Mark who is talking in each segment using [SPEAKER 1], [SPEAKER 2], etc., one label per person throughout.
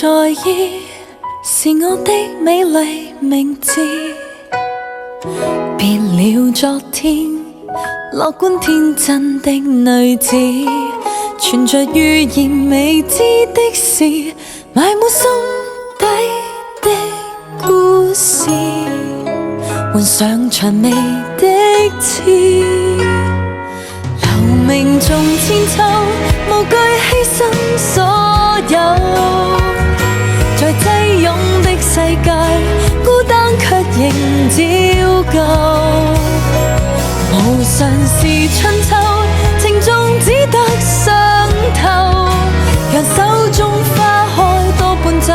[SPEAKER 1] 在意，是我的美麗名字。別了昨天樂觀天真的女子，存着預言未知的事，埋沒心底的故事，換上薔薇的刺。留名種千秋，無懼犧牲所有，在擠擁的世界，孤單卻仍照舊。無常是春秋，情重只得傷透。讓手中花開多半晝，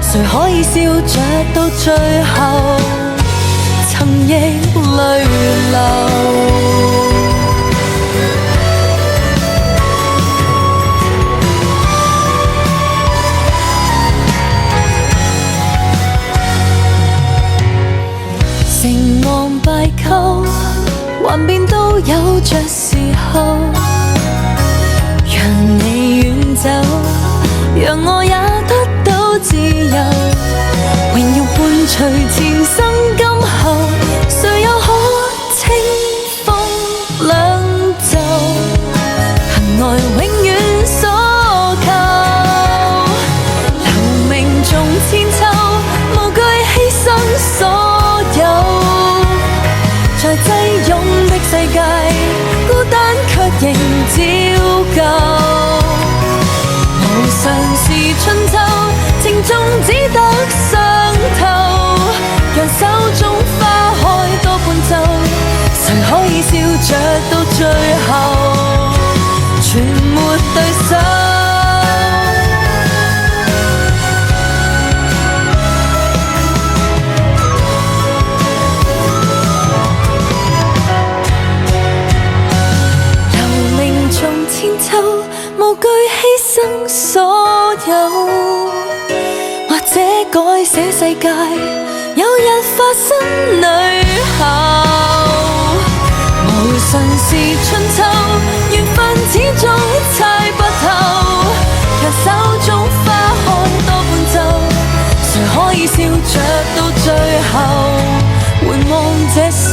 [SPEAKER 1] 誰可以笑着到最後，曾亦淚流。成王敗寇，幻變都有着時候。讓你遠走，讓我也得到自由。榮耀伴隨前生今後，誰又可清風兩袖？行愛永遠所求，留名種千秋，無懼犧牲所有。在擠擁的世界，孤單卻仍照舊。無常是春秋，情重只得傷透。讓手中花開多半晝，誰可以笑着到最後，全沒對手。無懼犧牲所有，或者改寫世界，有日化身女校。無常是春秋，緣分始終猜不透。讓手中花開多半晝，誰可以笑着到最後，回望這生。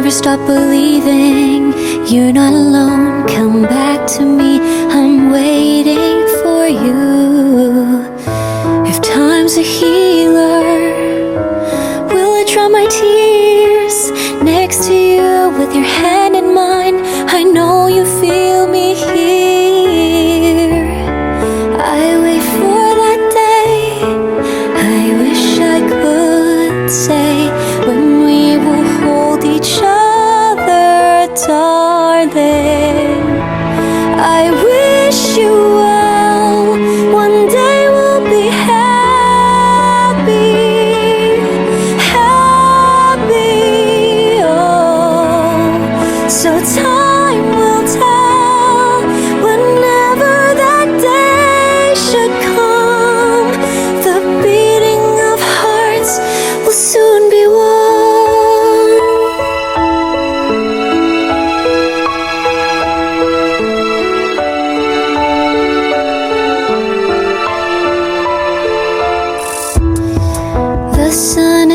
[SPEAKER 1] Stop believing you're not alone. Come back to me, I'm waiting for you. If time's a healer, will I dry my tears next to you with your hand in mine? I know you feel me here. I wait for that day. I wish I could say when we will hold each other. Darling, I wish you well. One day we'll be happy, happy. Oh, so time will tell whenever that day should come. The beating of hearts will soon be one.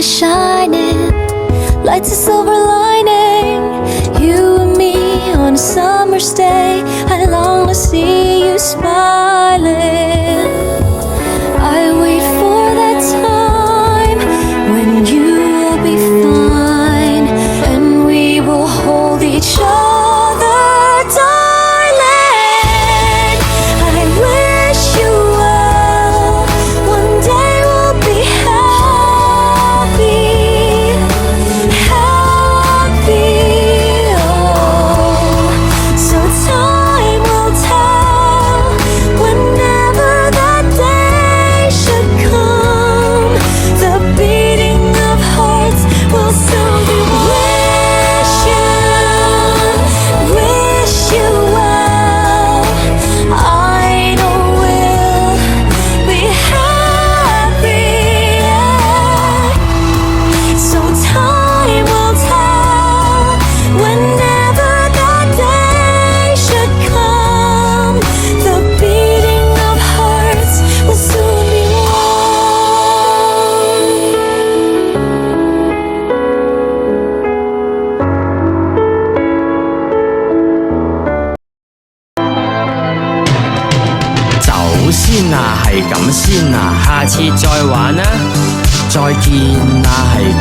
[SPEAKER 1] Shining, lights a silver lining. You and me on a summer's day. I long to see you smiling. I wait for that time when you will be fine and we will hold each other, darling. I wish you well. One day we'll be happy, happy. Oh, so time
[SPEAKER 2] 先啊，係咁先啊，下次再玩啊，再見啊，係。